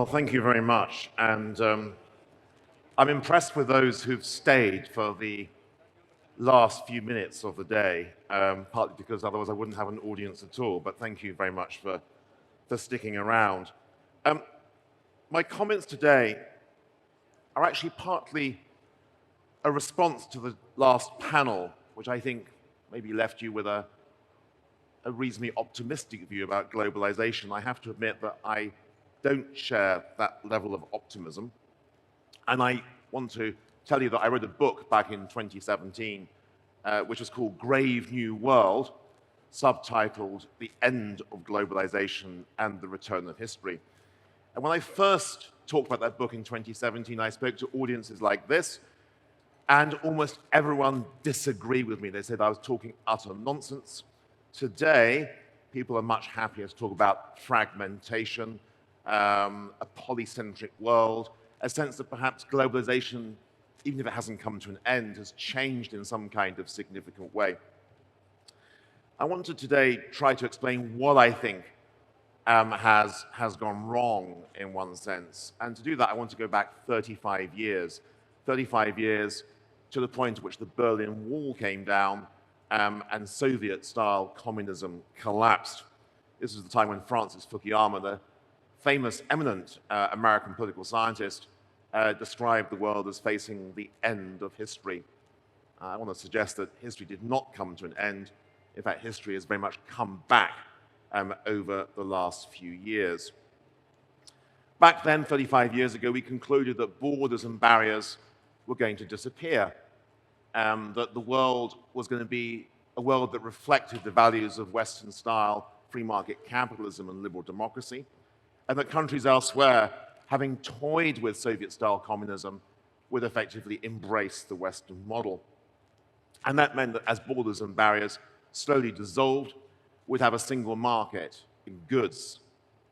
Well, thank you very much. And I'm impressed with those who've stayed for the last few minutes of the day, partly because otherwise I wouldn't have an audience at all. But thank you very much for sticking around. My comments today are actually partly a response to the last panel, which I think maybe left you with a reasonably optimistic view about globalization. I have to admit that I don't share that level of optimism. And I want to tell you that I wrote a book back in 2017, which was called Grave New World, subtitled The End of Globalization and the Return of History. And when I first talked about that book in 2017, I spoke to audiences like this, and almost everyone disagreed with me. They said I was talking utter nonsense. Today, people are much happier to talk about fragmentation, a polycentric world, a sense that perhaps globalization, even if it hasn't come to an end, has changed in some kind of significant way. I want to today try to explain what I think has gone wrong in one sense. And to do that, I want to go back 35 years. 35 years to the point at which the Berlin Wall came down and Soviet-style communism collapsed. This was the time when Francis Fukuyama, the famous, eminent American political scientist, described the world as facing the end of history. I want to suggest that history did not come to an end. In fact, history has very much come back over the last few years. Back then, 35 years ago, we concluded that borders and barriers were going to disappear, that the world was going to be a world that reflected the values of Western-style free market capitalism and liberal democracy, and that countries elsewhere, having toyed with Soviet-style communism, would effectively embrace the Western model. And that meant that as borders and barriers slowly dissolved, we'd have a single market in goods,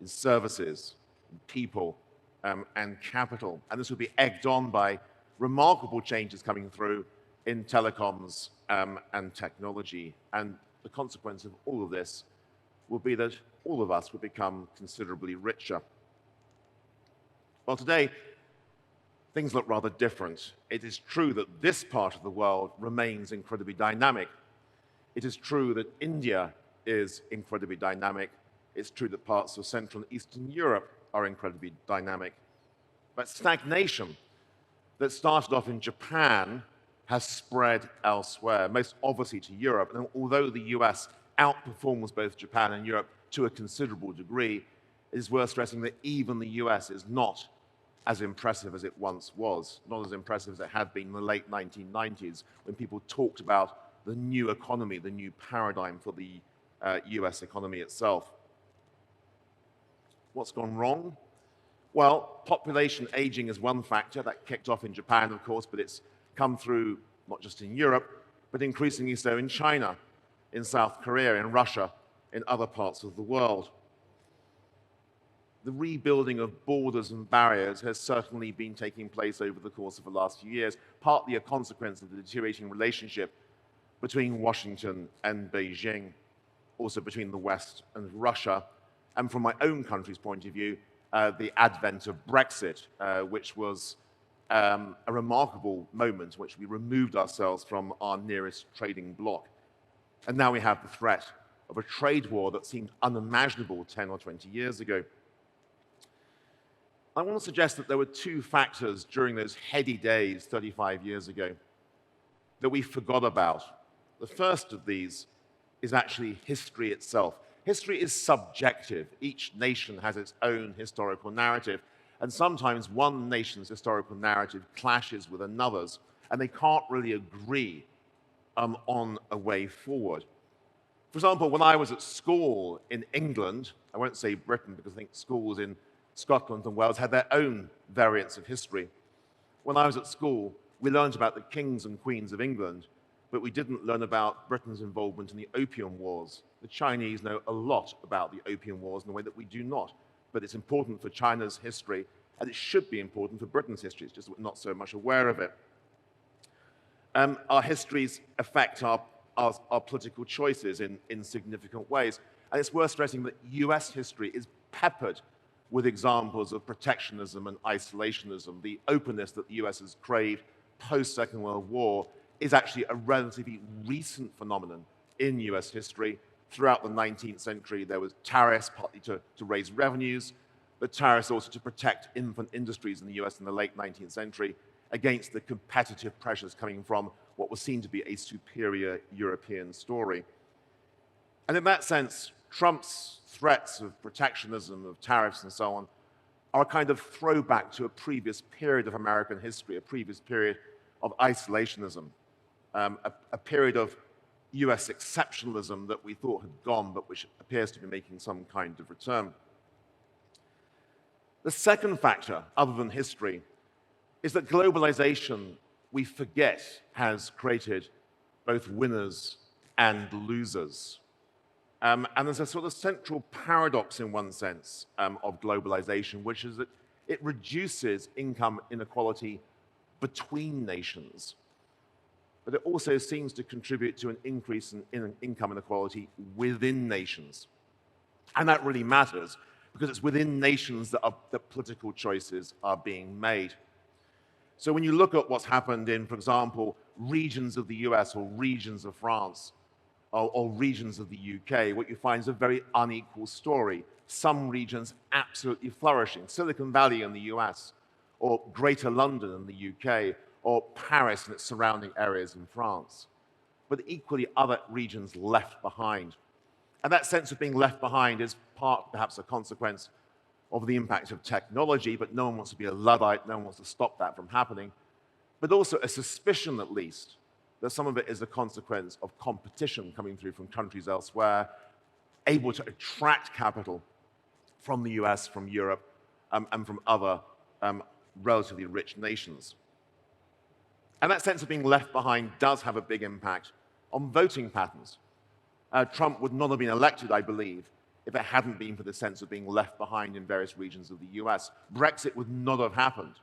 in services, in people, and capital. And this would be egged on by remarkable changes coming through in telecoms and technology. And the consequence of all of this will be that all of us will become considerably richer. Well, today, things look rather different. It is true that this part of the world remains incredibly dynamic. It is true that India is incredibly dynamic. It's true that parts of Central and Eastern Europe are incredibly dynamic. But stagnation that started off in Japan has spread elsewhere, most obviously to Europe. And although the US outperforms both Japan and Europe to a considerable degree, it is worth stressing that even the US is not as impressive as it once was, not as impressive as it had been in the late 1990s when people talked about the new economy, the new paradigm for the US economy itself. What's gone wrong? Well, population aging is one factor. That kicked off in Japan, of course, but it's come through not just in Europe, but increasingly so in China, in South Korea, in Russia, in other parts of the world. The rebuilding of borders and barriers has certainly been taking place over the course of the last few years, partly a consequence of the deteriorating relationship between Washington and Beijing, also between the West and Russia, and from my own country's point of view, the advent of Brexit, which was a remarkable moment in which we removed ourselves from our nearest trading bloc. And now we have the threat of a trade war that seemed unimaginable 10 or 20 years ago. I want to suggest that there were two factors during those heady days 35 years ago that we forgot about. The first of these is actually history itself. History is subjective. Each nation has its own historical narrative, and sometimes one nation's historical narrative clashes with another's, and they can't really agree on a way forward. For example, when I was at school in England, I won't say Britain because I think schools in Scotland and Wales had their own variants of history. When I was at school, we learned about the kings and queens of England, but we didn't learn about Britain's involvement in the Opium Wars. The Chinese know a lot about the Opium Wars in a way that we do not, but it's important for China's history, and it should be important for Britain's history. It's just that we're not so much aware of it. Our histories affect our political choices in significant ways, and it's worth stressing that US history is peppered with examples of protectionism and isolationism. The openness that the US has craved post-Second World War is actually a relatively recent phenomenon in US history. Throughout the 19th century, there was tariffs, partly to raise revenues, but tariffs also to protect infant industries in the US in the late 19th century against the competitive pressures coming from what was seen to be a superior European story. And in that sense, Trump's threats of protectionism, of tariffs and so on, are a kind of throwback to a previous period of American history, a previous period of isolationism, a period of US exceptionalism that we thought had gone, but which appears to be making some kind of return. The second factor, other than history, is that globalization, we forget, has created both winners and losers. And there's a sort of central paradox in one sense of globalization, which is that it reduces income inequality between nations, but it also seems to contribute to an increase in income inequality within nations. And that really matters, because it's within nations that political choices are being made. So when you look at what's happened in, for example, regions of the US or regions of France, or regions of the UK, what you find is a very unequal story. Some regions absolutely flourishing, Silicon Valley in the US, or Greater London in the UK, or Paris and its surrounding areas in France. But equally other regions left behind. And that sense of being left behind is part, perhaps, a consequence of the impact of technology, but no one wants to be a Luddite, no one wants to stop that from happening. But also a suspicion, at least, that some of it is a consequence of competition coming through from countries elsewhere, able to attract capital from the US, from Europe, and from other relatively rich nations. And that sense of being left behind does have a big impact on voting patterns. Trump would not have been elected, I believe, if it hadn't been for the sense of being left behind in various regions of the US. Brexit would not have happened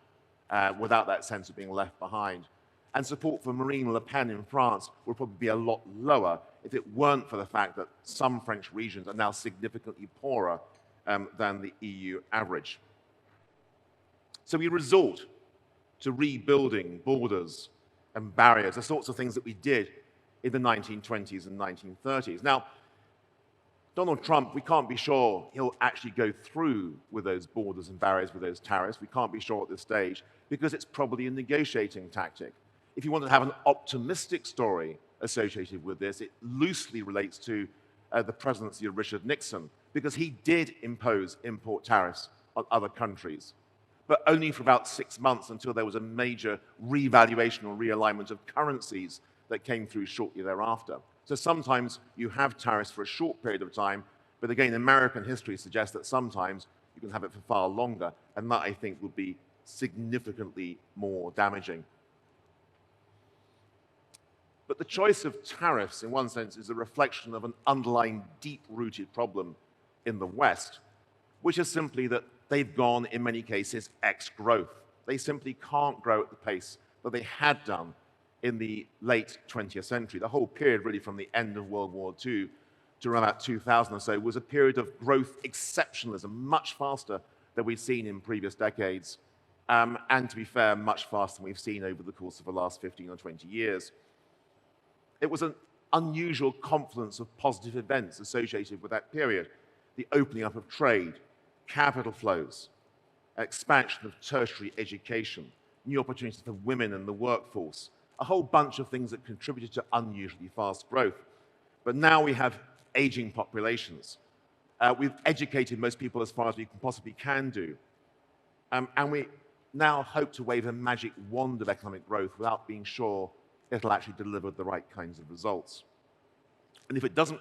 without that sense of being left behind. And support for Marine Le Pen in France would probably be a lot lower if it weren't for the fact that some French regions are now significantly poorer than the EU average. So we resort to rebuilding borders and barriers, the sorts of things that we did in the 1920s and 1930s. Now, Donald Trump, we can't be sure he'll actually go through with those borders and barriers, with those tariffs. We can't be sure at this stage, because it's probably a negotiating tactic. If you want to have an optimistic story associated with this, it loosely relates to the presidency of Richard Nixon, because he did impose import tariffs on other countries, but only for about 6 months, until there was a major revaluation or realignment of currencies that came through shortly thereafter. So sometimes you have tariffs for a short period of time, but again, American history suggests that sometimes you can have it for far longer, and that, I think, would be significantly more damaging. But the choice of tariffs, in one sense, is a reflection of an underlying deep-rooted problem in the West, which is simply that they've gone, in many cases, ex-growth. They simply can't grow at the pace that they had done in the late 20th century. The whole period, really, from the end of World War II to around about 2000 or so, was a period of growth exceptionalism, much faster than we've seen in previous decades, and, to be fair, much faster than we've seen over the course of the last 15 or 20 years. It was an unusual confluence of positive events associated with that period. The opening up of trade, capital flows, expansion of tertiary education, new opportunities for women in the workforce, a whole bunch of things that contributed to unusually fast growth. But now we have aging populations. We've educated most people as far as we possibly can do. And we now hope to wave a magic wand of economic growth without being sure it'll actually deliver the right kinds of results. And if it doesn't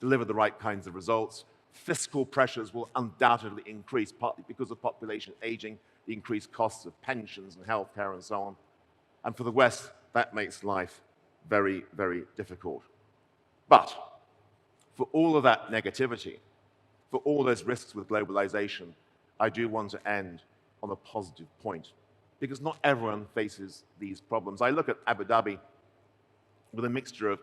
deliver the right kinds of results, fiscal pressures will undoubtedly increase, partly because of population aging, the increased costs of pensions and healthcare and so on. And for the West, that makes life very, very difficult. But for all of that negativity, for all those risks with globalization, I do want to end on a positive point, because not everyone faces these problems. I look at Abu Dhabi with a mixture of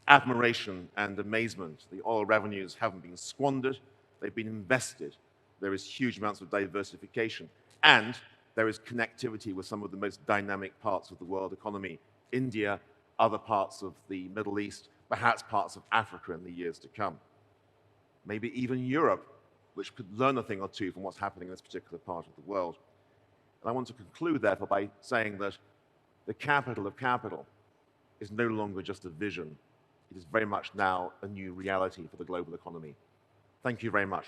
admiration and amazement. The oil revenues haven't been squandered, they've been invested there is huge amounts of diversification, and there is connectivity with some of the most dynamic parts of the world economy. India, other parts of the Middle East, perhaps parts of Africa in the years to come. Maybe even Europe, which could learn a thing or two from what's happening in this particular part of the world. And I want to conclude, therefore, by saying that the capital of capital is no longer just a vision. It is very much now a new reality for the global economy. Thank you very much.